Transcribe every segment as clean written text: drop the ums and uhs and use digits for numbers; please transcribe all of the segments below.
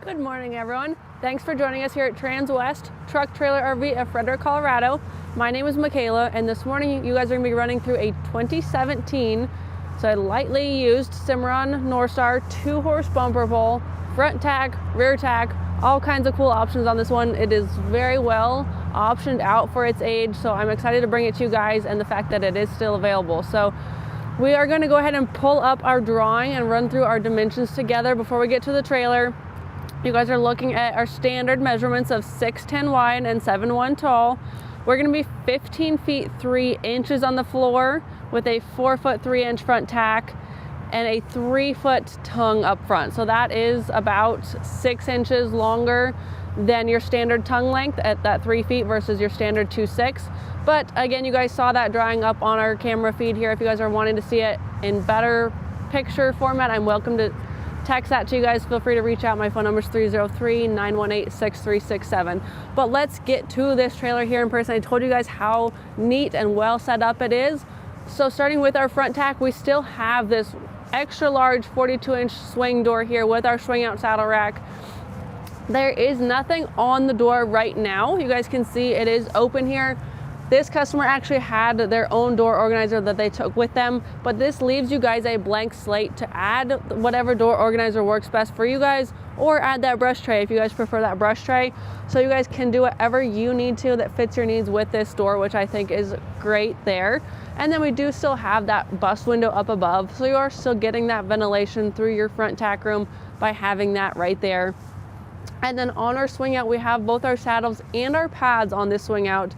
Good morning, everyone. Thanks for joining us here at Transwest Truck Trailer RV of Frederick, Colorado. My name is Michaela, and this morning you guys are going to be running through a 2017, so a lightly used Cimarron Norstar 2-horse bumper pull, front tack, rear tack, all kinds of cool options on this one. It is very well optioned out for its age, so I'm excited to bring it to you guys and the fact that it is still available. So we are going to go ahead and pull up our drawing and run through our dimensions together before we get to the trailer. You guys are looking at our standard measurements of 6'10" wide and 7'1" tall. We're going to be 15 feet 3 inches on the floor with a 4 foot 3 inch front tack and a 3 foot tongue up front. So that is about 6 inches longer than your standard tongue length at that 3 feet versus your standard 2.6. But again, you guys saw that drawing up on our camera feed here. If you guys are wanting to see it in better picture format, I'm welcome to text that to you guys. Feel free to reach out. My phone number is 303-918-6367. But let's get to this trailer here in person. I told you guys how neat and well set up it is. So starting with our front tack, we still have this extra large 42-inch swing door here with our swing out saddle rack. There is nothing on the door right now. You guys can see it is open here. This customer actually had their own door organizer that they took with them, but this leaves you guys a blank slate to add whatever door organizer works best for you guys, or add that brush tray if you guys prefer that brush tray. So you guys can do whatever you need to that fits your needs with this door, which I think is great there. And then we do still have that bus window up above, so you are still getting that ventilation through your front tack room by having that right there. And then on our swing out, we have both our saddles and our pads on this swing out.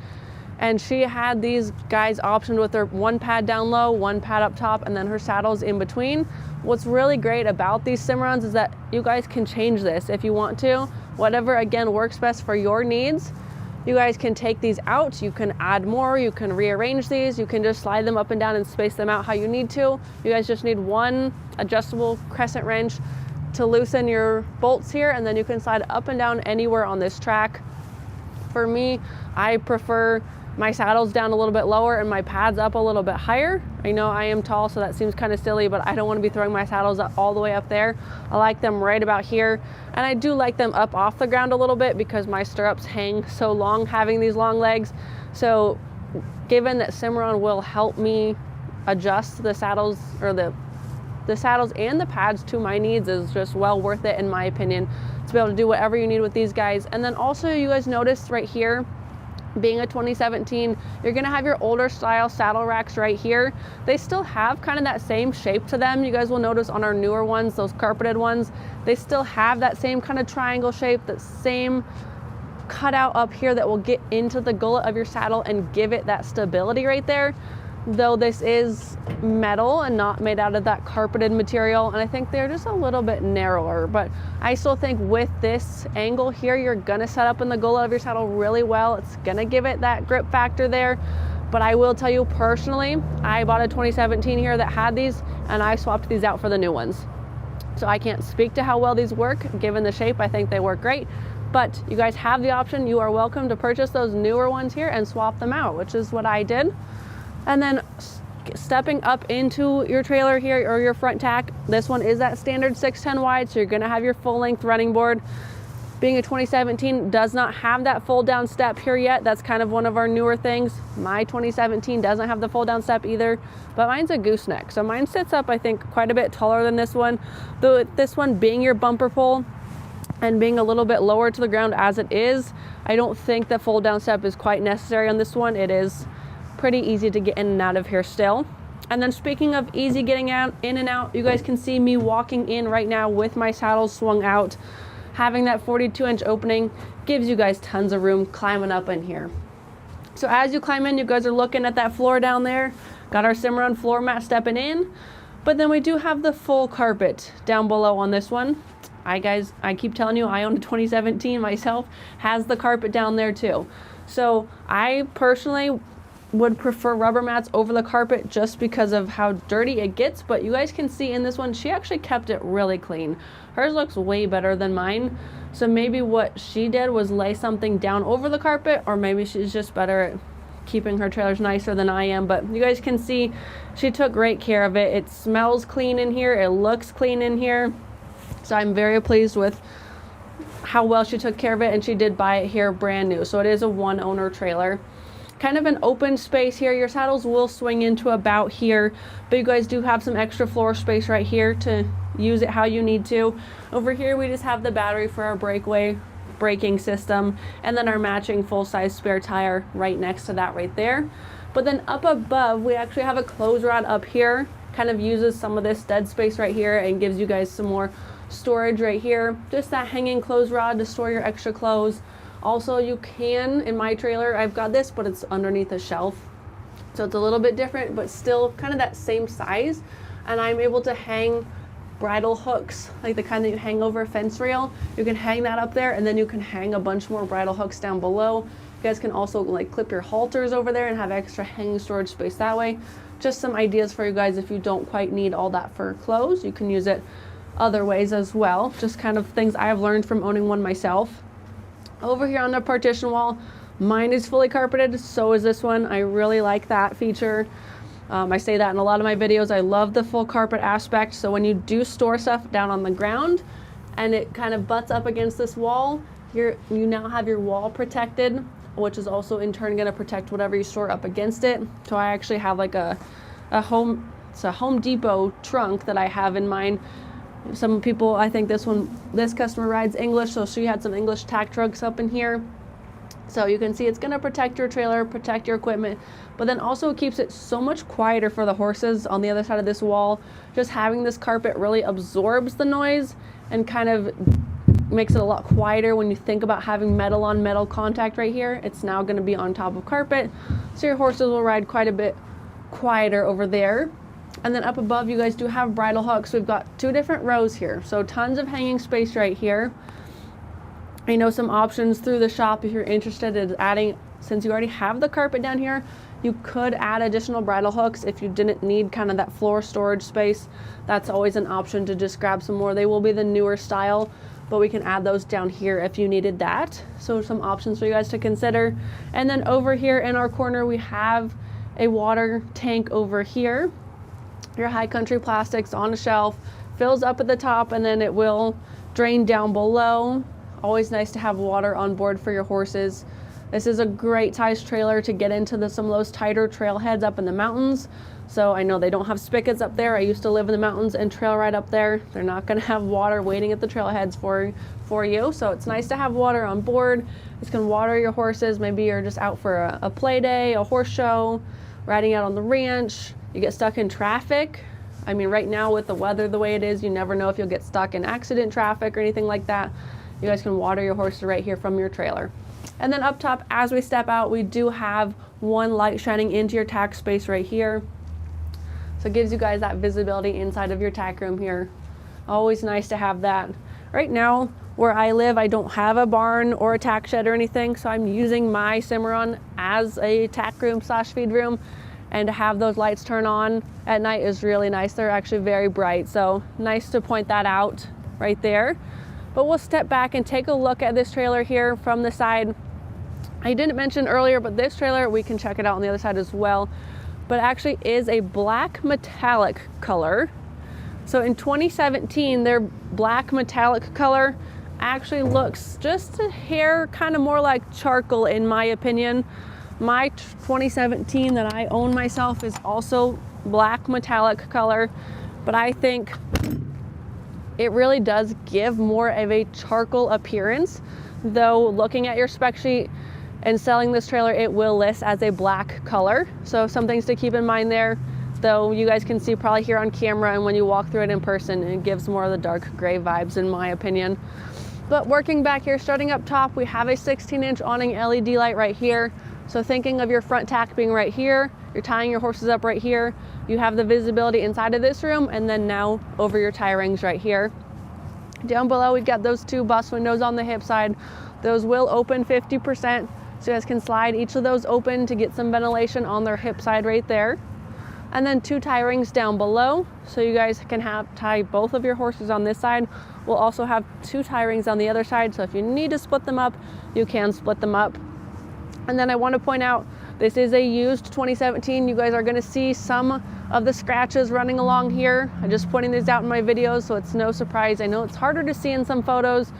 And she had these guys optioned with her one pad down low, one pad up top, and then her saddles in between. What's really great about these Cimarrons is that you guys can change this if you want to. Whatever, again, works best for your needs. You guys can take these out, you can add more, you can rearrange these, you can just slide them up and down and space them out how you need to. You guys just need one adjustable crescent wrench to loosen your bolts here, and then you can slide up and down anywhere on this track. For me, I prefer my saddles down a little bit lower and my pads up a little bit higher. I know I am tall, so that seems kind of silly, but I don't want to be throwing my saddles all the way up there. I like them right about here, and I do like them up off the ground a little bit because my stirrups hang so long having these long legs. So given that Cimarron will help me adjust the saddles, or the saddles and the pads to my needs, is just well worth it in my opinion, to be able to do whatever you need with these guys. And then also, you guys noticed right here, being a 2017, you're gonna have your older style saddle racks right here. They still have kind of that same shape to them. You guys will notice on our newer ones, those carpeted ones, they still have that same kind of triangle shape, that same cutout up here that will get into the gullet of your saddle and give it that stability right there. Though this is metal and not made out of that carpeted material, and I think they're just a little bit narrower, but I still think with this angle here, you're gonna set up in the gullet of your saddle really well. It's gonna give it that grip factor there. But I will tell you personally, I bought a 2017 here that had these, and I swapped these out for the new ones. So I can't speak to how well these work. Given the shape, I think they work great. But you guys have the option. You are welcome to purchase those newer ones here and swap them out, which is what I did. And then stepping up into your trailer here, or your front tack, this one is that standard 6'10" wide, so you're gonna have your full length running board. Being a 2017, does not have that fold down step here yet. That's kind of one of our newer things. My 2017 doesn't have the fold down step either, but mine's a gooseneck. So mine sits up, I think, quite a bit taller than this one. Though this one being your bumper pull and being a little bit lower to the ground as it is, I don't think the fold down step is quite necessary on this one. It is pretty easy to get in and out of here still. And then speaking of easy getting out, in and out, you guys can see me walking in right now with my saddles swung out. Having that 42-inch opening gives you guys tons of room climbing up in here. So as you climb in, you guys are looking at that floor down there. Got our Cimarron floor mat stepping in, but then we do have the full carpet down below on this one. I keep telling you, I own a 2017 myself, has the carpet down there too. So I personally would prefer rubber mats over the carpet just because of how dirty it gets, but you guys can see in this one, she actually kept it really clean. Hers looks way better than mine. So maybe what she did was lay something down over the carpet, or maybe she's just better at keeping her trailers nicer than I am. But you guys can see she took great care of it. It smells clean in here. It looks clean in here. So I'm very pleased with how well she took care of it, and she did buy it here brand new. So it is a one owner trailer. Kind of an open space here. Your saddles will swing into about here, but you guys do have some extra floor space right here to use it how you need to. Over here we just have the battery for our braking system, and then our matching full-size spare tire right next to that right there. But then up above we actually have a clothes rod up here, kind of uses some of this dead space right here and gives you guys some more storage right here. Just that hanging clothes rod to store your extra clothes. Also, you can, in my trailer, I've got this, but it's underneath a shelf. So it's a little bit different, but still kind of that same size. And I'm able to hang bridle hooks, like the kind that you hang over a fence rail. You can hang that up there, and then you can hang a bunch more bridle hooks down below. You guys can also like clip your halters over there and have extra hanging storage space that way. Just some ideas for you guys if you don't quite need all that for clothes. You can use it other ways as well. Just kind of things I've learned from owning one myself. Over here on the partition wall, mine is fully carpeted, so is this one. I really like that feature. I say that in a lot of my videos. I love the full carpet aspect. So when you do store stuff down on the ground and it kind of butts up against this wall, you now have your wall protected, which is also in turn going to protect whatever you store up against it. So I actually have like a Home Depot trunk that I have in mine. Some people, I think this customer rides English, so she had some English tack trunks up in here. So you can see it's going to protect your trailer, protect your equipment, but then also it keeps it so much quieter for the horses on the other side of this wall. Just having this carpet really absorbs the noise and kind of makes it a lot quieter. When you think about having metal on metal contact right here, it's now going to be on top of carpet, so your horses will ride quite a bit quieter over there. And then up above you guys do have bridle hooks. We've got two different rows here, so tons of hanging space right here. I know some options through the shop if you're interested in adding, since you already have the carpet down here, you could add additional bridle hooks if you didn't need kind of that floor storage space. That's always an option to just grab some more. They will be the newer style, but we can add those down here if you needed that. So some options for you guys to consider. And then over here in our corner we have a water tank over here. Your High Country plastics on a shelf, fills up at the top, and then it will drain down below. Always nice to have water on board for your horses. This is a great size trailer to get into some of those tighter trailheads up in the mountains. So I know they don't have spigots up there. I used to live in the mountains and trail ride up there. They're not going to have water waiting at the trailheads for you. So it's nice to have water on board. This can water your horses. Maybe you're just out for a play day, a horse show, riding out on the ranch. You get stuck in traffic. I mean, right now with the weather the way it is, you never know if you'll get stuck in accident traffic or anything like that. You guys can water your horses right here from your trailer. And then up top, as we step out, we do have one light shining into your tack space right here. So it gives you guys that visibility inside of your tack room here. Always nice to have that. Right now, where I live, I don't have a barn or a tack shed or anything, so I'm using my Cimarron as a tack room / feed room. And to have those lights turn on at night is really nice. They're actually very bright, so nice to point that out right there. But we'll step back and take a look at this trailer here from the side. I didn't mention earlier, but this trailer, we can check it out on the other side as well, but actually is a black metallic color. So in 2017, their black metallic color actually looks just a hair kind of more like charcoal in my opinion. My 2017 that I own myself is also black metallic color, but I think it really does give more of a charcoal appearance, though looking at your spec sheet and selling this trailer, it will list as a black color. So some things to keep in mind there, though you guys can see probably here on camera, and when you walk through it in person, it gives more of the dark gray vibes in my opinion. But working back here, starting up top, we have a 16-inch awning LED light right here. So thinking of your front tack being right here, you're tying your horses up right here, you have the visibility inside of this room, and then now over your tie rings right here. Down below, we've got those two bus windows on the hip side. Those will open 50%, so you guys can slide each of those open to get some ventilation on their hip side right there. And then two tie rings down below, so you guys can tie both of your horses on this side. We'll also have two tie rings on the other side, so if you need to split them up, you can split them up. And then I want to point out, this is a used 2017. You guys are going to see some of the scratches running along here. I'm just pointing these out in my videos, so it's no surprise. I know it's harder to see in some photos,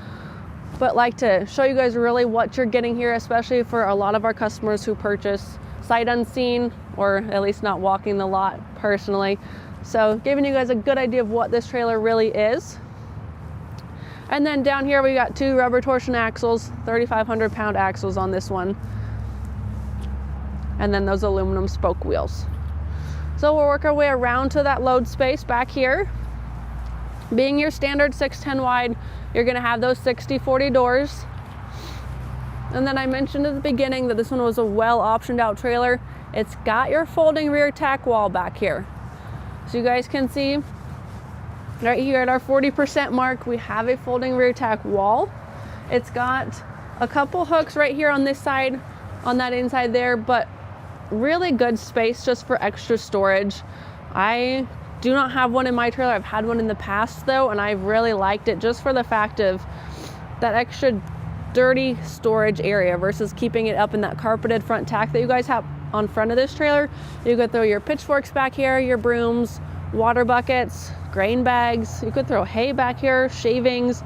but like to show you guys really what you're getting here, especially for a lot of our customers who purchase sight unseen, or at least not walking the lot personally. So giving you guys a good idea of what this trailer really is. And then down here we got 2 rubber torsion axles, 3,500 pound axles on this one. And then those aluminum spoke wheels. So we'll work our way around to that load space back here. Being your standard 610 wide, you're gonna have those 60/40 doors. And then I mentioned at the beginning that this one was a well optioned out trailer. It's got your folding rear tack wall back here. So you guys can see right here at our 40% mark, we have a folding rear tack wall. It's got a couple hooks right here on this side, on that inside there, but really good space just for extra storage. I do not have one in my trailer. I've had one in the past though, and I've really liked it just for the fact of that extra dirty storage area versus keeping it up in that carpeted front tack that you guys have on front of this trailer. You could throw your pitchforks back here, your brooms, water buckets, grain bags. You could throw hay back here, shavings,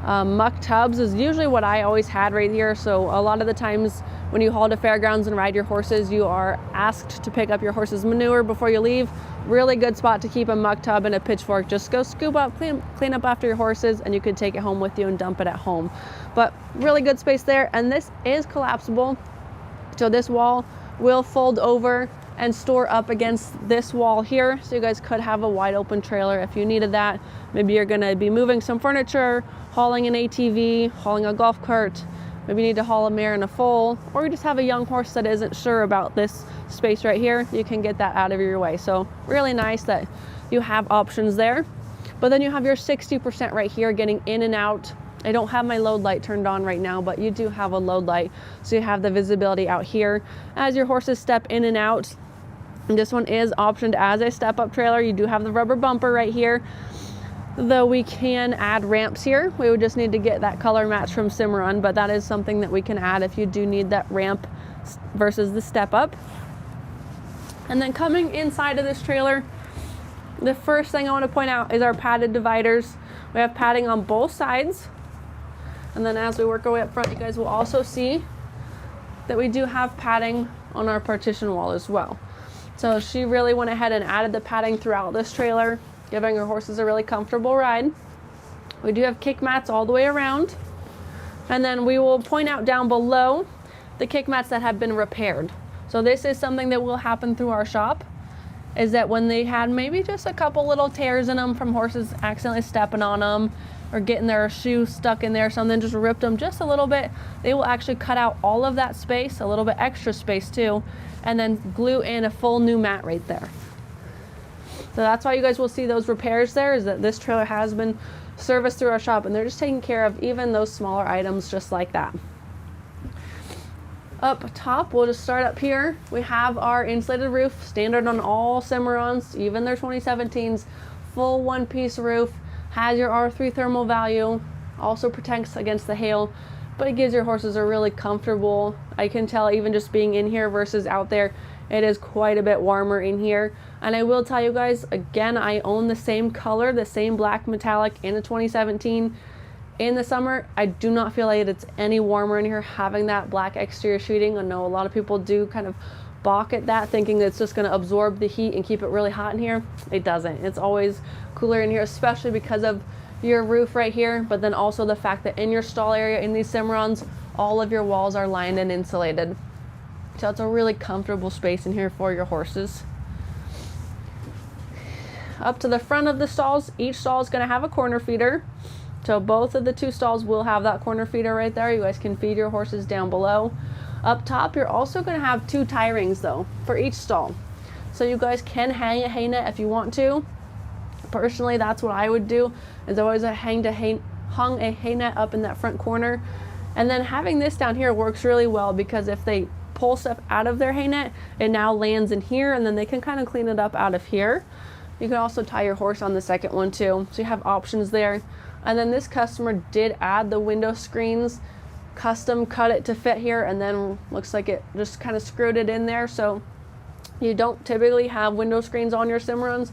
muck tubs is usually what I always had right here. So a lot of the times when you haul to fairgrounds and ride your horses, you are asked to pick up your horse's manure before you leave. Really good spot to keep a muck tub and a pitchfork. Just go scoop up, clean up after your horses, and you could take it home with you and dump it at home. But really good space there. And this is collapsible. So this wall will fold over and store up against this wall here. So you guys could have a wide open trailer if you needed that. Maybe you're gonna be moving some furniture, hauling an ATV, hauling a golf cart. Maybe you need to haul a mare and a foal, or you just have a young horse that isn't sure about this space right here. You can get that out of your way. So really nice that you have options there. But then you have your 60% right here getting in and out. I don't have my load light turned on right now, but you do have a load light. So you have the visibility out here as your horses step in and out. And this one is optioned as a step-up trailer. You do have the rubber bumper right here. Though we can add ramps here. We would just need to get that color match from Cimarron, but that is something that we can add if you do need that ramp versus the step up. And then coming inside of this trailer, the first thing I want to point out is our padded dividers. We have padding on both sides. And then as we work our way up front, you guys will also see that we do have padding on our partition wall as well. So she really went ahead and added the padding throughout this trailer, giving her horses a really comfortable ride. We do have kick mats all the way around. And then we will point out down below the kick mats that have been repaired. So this is something that will happen through our shop, is that when they had maybe just a couple little tears in them from horses accidentally stepping on them or getting their shoe stuck in there or something, just ripped them just a little bit, they will actually cut out all of that space, a little bit extra space too, and then glue in a full new mat right there. So that's why you guys will see those repairs there, is that this trailer has been serviced through our shop, and they're just taking care of even those smaller items just like that. Up top, we'll just start up here. We have our insulated roof, standard on all Cimarrons, even their 2017s, full one-piece roof, has your R3 thermal value, also protects against the hail, but it gives your horses a really comfortable, I can tell even just being in here versus out there, it is quite a bit warmer in here. And I will tell you guys, again, I own the same color, the same black metallic in the 2017. In the summer, I do not feel like it's any warmer in here having that black exterior sheeting. I know a lot of people do kind of balk at that, thinking that it's just going to absorb the heat and keep it really hot in here. It doesn't. It's always cooler in here, especially because of your roof right here, but then also the fact that in your stall area in these Cimarrons, all of your walls are lined and insulated. So it's a really comfortable space in here for your horses. Up to the front of the stalls, each stall is going to have a corner feeder. So both of the two stalls will have that corner feeder right there. You guys can feed your horses down below. Up top, you're also going to have 2 tie rings though for each stall. So you guys can hang a hay net if you want to. Personally, that's what I would do, is always hung a hay net up in that front corner. And then having this down here works really well, because if they pull stuff out of their hay net, it now lands in here, and then they can kind of clean it up out of here. You can also tie your horse on the second one too, so you have options there. And then this customer did add the window screens, custom cut it to fit here, and then looks like it just kind of screwed it in there. So you don't typically have window screens on your Cimarrons.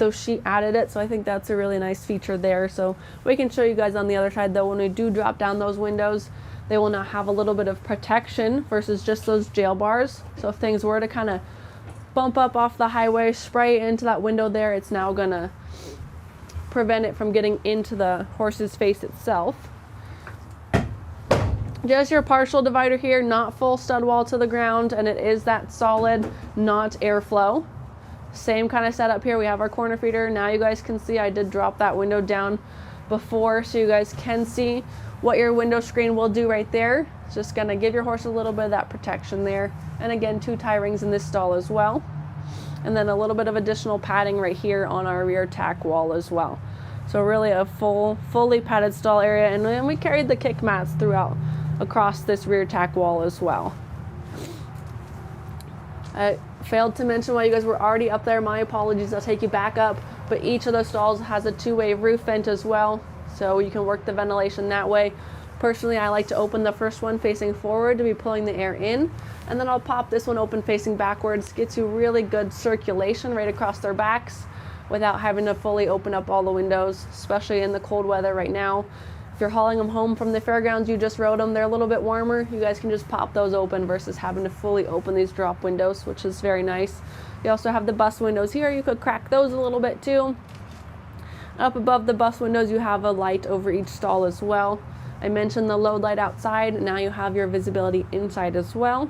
Though she added it, so I think that's a really nice feature there. So we can show you guys on the other side though, when we do drop down those windows, they will now have a little bit of protection versus just those jail bars. So if things were to kind of bump up off the highway, spray into that window there, it's now gonna prevent it from getting into the horse's face itself. Just your partial divider here, not full stud wall to the ground, and it is that solid, not airflow. Same kind of setup here. We have our corner feeder. Now you guys can see I did drop that window down before, so you guys can see what your window screen will do right there. It's just gonna give your horse a little bit of that protection there. And again, 2 tie rings in this stall as well. And then a little bit of additional padding right here on our rear tack wall as well. So really a fully padded stall area. And then we carried the kick mats throughout across this rear tack wall as well. I failed to mention while you guys were already up there, my apologies, I'll take you back up, but each of those stalls has a 2-way roof vent as well, so you can work the ventilation that way. Personally, I like to open the first one facing forward to be pulling the air in, and then I'll pop this one open facing backwards. Gets you really good circulation right across their backs without having to fully open up all the windows, especially in the cold weather right now. If you're hauling them home from the fairgrounds, you just rode them, they're a little bit warmer, you guys can just pop those open versus having to fully open these drop windows, which is very nice. You also have the bus windows here. You could crack those a little bit too. Up above the bus windows, you have a light over each stall as well. I mentioned the load light outside. Now you have your visibility inside as well.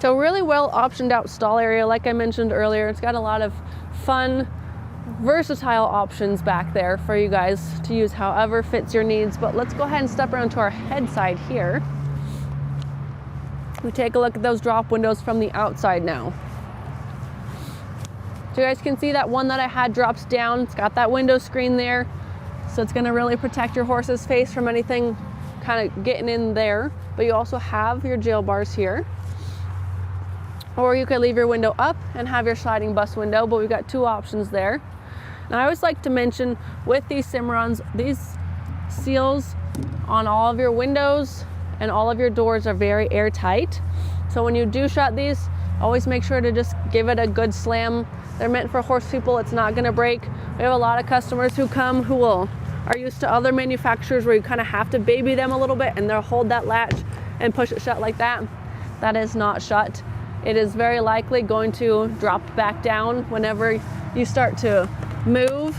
So really well optioned out stall area. Like I mentioned earlier, it's got a lot of fun, versatile options back there for you guys to use however fits your needs. But let's go ahead and step around to our head side here. We take a look at those drop windows from the outside now. So you guys can see that one that I had drops down. It's got that window screen there, so it's going to really protect your horse's face from anything kind of getting in there. But you also have your jail bars here, or you could leave your window up and have your sliding bus window, but we've got 2 options there. Now I always like to mention with these Cimarrons, these seals on all of your windows and all of your doors are very airtight. So when you do shut these, always make sure to just give it a good slam. They're meant for horse people, it's not gonna break. We have a lot of customers who come who are used to other manufacturers where you kind of have to baby them a little bit and they'll hold that latch and push it shut like that. That is not shut. It is very likely going to drop back down whenever you start to move.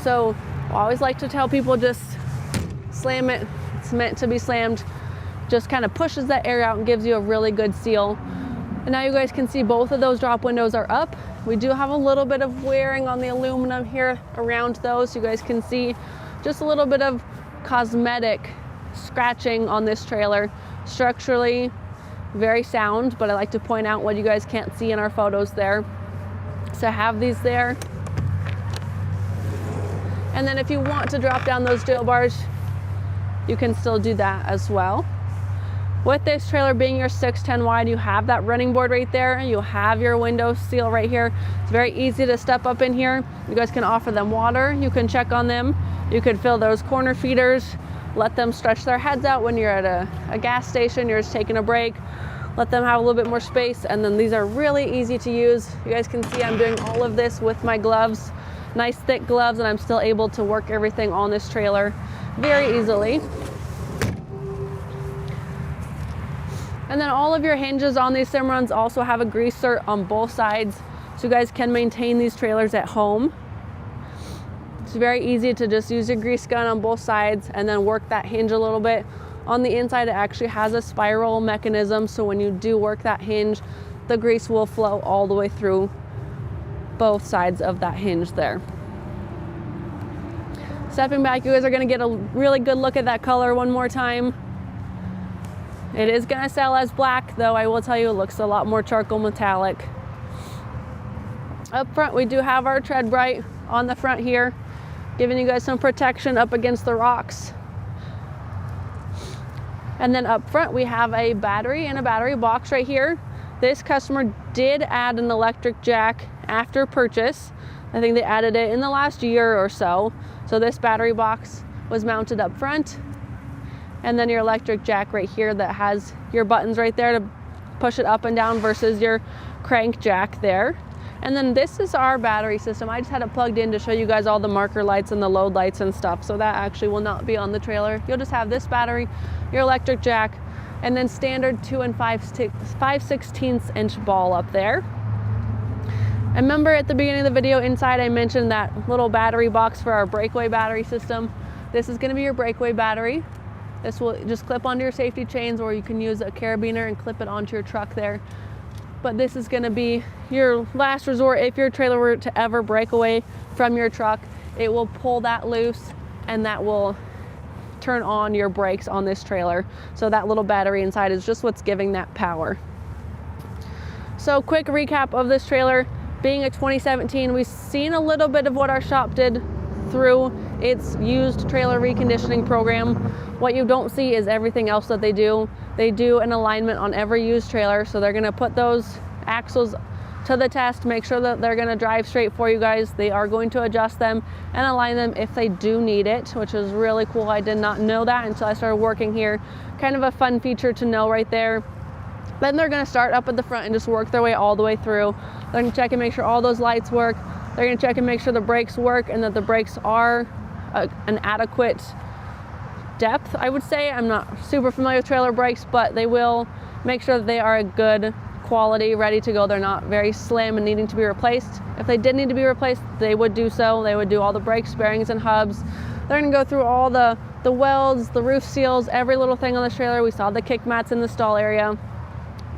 So I always like to tell people just slam it. It's meant to be slammed. Just kind of pushes that air out and gives you a really good seal. And now you guys can see both of those drop windows are up. We do have a little bit of wearing on the aluminum here around those. You guys can see just a little bit of cosmetic scratching on this trailer. Structurally very sound, but I like to point out what you guys can't see in our photos there. So have these there. And then if you want to drop down those jail bars, you can still do that as well. With this trailer being your 6'10" wide, you have that running board right there. You have your window seal right here. It's very easy to step up in here. You guys can offer them water. You can check on them. You could fill those corner feeders, let them stretch their heads out when you're at a gas station, you're just taking a break. Let them have a little bit more space. And then these are really easy to use. You guys can see I'm doing all of this with my gloves, nice thick gloves, and I'm still able to work everything on this trailer very easily. And then all of your hinges on these Cimarrons also have a greaser on both sides, so you guys can maintain these trailers at home. It's very easy to just use your grease gun on both sides and then work that hinge a little bit. On the inside, it actually has a spiral mechanism, so when you do work that hinge, the grease will flow all the way through both sides of that hinge there. Stepping back, you guys are gonna get a really good look at that color one more time. It is gonna sell as black, though I will tell you it looks a lot more charcoal metallic. Up front, we do have our tread bright on the front here, giving you guys some protection up against the rocks. And then up front, we have a battery and a battery box right here. This customer did add an electric jack after purchase. I think they added it in the last year or so. So this battery box was mounted up front. And then your electric jack right here that has your buttons right there to push it up and down versus your crank jack there. And then this is our battery system. I just had it plugged in to show you guys all the marker lights and the load lights and stuff. So that actually will not be on the trailer. You'll just have this battery, your electric jack, and then standard 2 5/16 inch ball up there. And remember at the beginning of the video inside I mentioned that little battery box for our breakaway battery system. This is going to be your breakaway battery. This will just clip onto your safety chains, or you can use a carabiner and clip it onto your truck there. But this is going to be your last resort. If your trailer were to ever break away from your truck, it will pull that loose and that will turn on your brakes on this trailer. So that little battery inside is just what's giving that power. So quick recap of this trailer. Being a 2017, we've seen a little bit of what our shop did through its used trailer reconditioning program. What you don't see is everything else that they do. They do an alignment on every used trailer, so they're gonna put those axles to the test, make sure that they're gonna drive straight for you guys. They are going to adjust them and align them if they do need it, which is really cool. I did not know that until I started working here. Kind of a fun feature to know right there. Then they're gonna start up at the front and just work their way all the way through. They're gonna check and make sure all those lights work. They're gonna check and make sure the brakes work and that the brakes are an adequate depth, I would say. I'm not super familiar with trailer brakes, but they will make sure that they are a good quality, ready to go. They're not very slim and needing to be replaced. If they did need to be replaced, they would do so. They would do all the brakes, bearings, and hubs. They're gonna go through all the welds, the roof seals, every little thing on this trailer. We saw the kick mats in the stall area.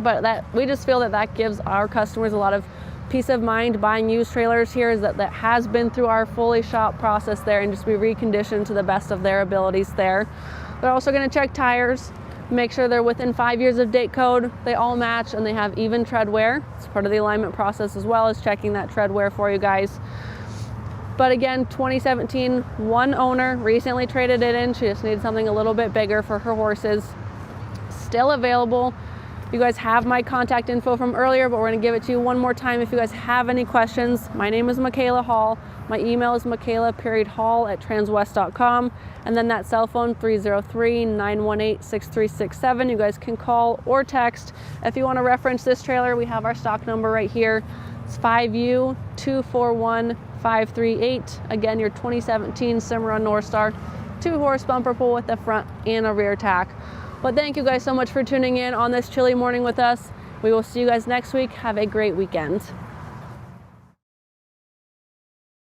But we just feel that gives our customers a lot of peace of mind buying used trailers here, is that has been through our fully shop process there and just be reconditioned to the best of their abilities there. They're also going to check tires, make sure they're within 5 years of date code, they all match, and they have even tread wear. It's part of the alignment process as well as checking that tread wear for you guys. But again, 2017, one owner recently traded it in. She just needed something a little bit bigger for her horses. Still available. You guys have my contact info from earlier, but we're gonna give it to you one more time if you guys have any questions. My name is Michaela Hall. My email is michaela.hall@transwest.com. And then that cell phone, 303-918-6367. You guys can call or text. If you wanna reference this trailer, we have our stock number right here. It's 5U241538. Again, your 2017 Cimarron Norstar 2-horse bumper pull with the front and a rear tack. But thank you guys so much for tuning in on this chilly morning with us. We will see you guys next week. Have a great weekend.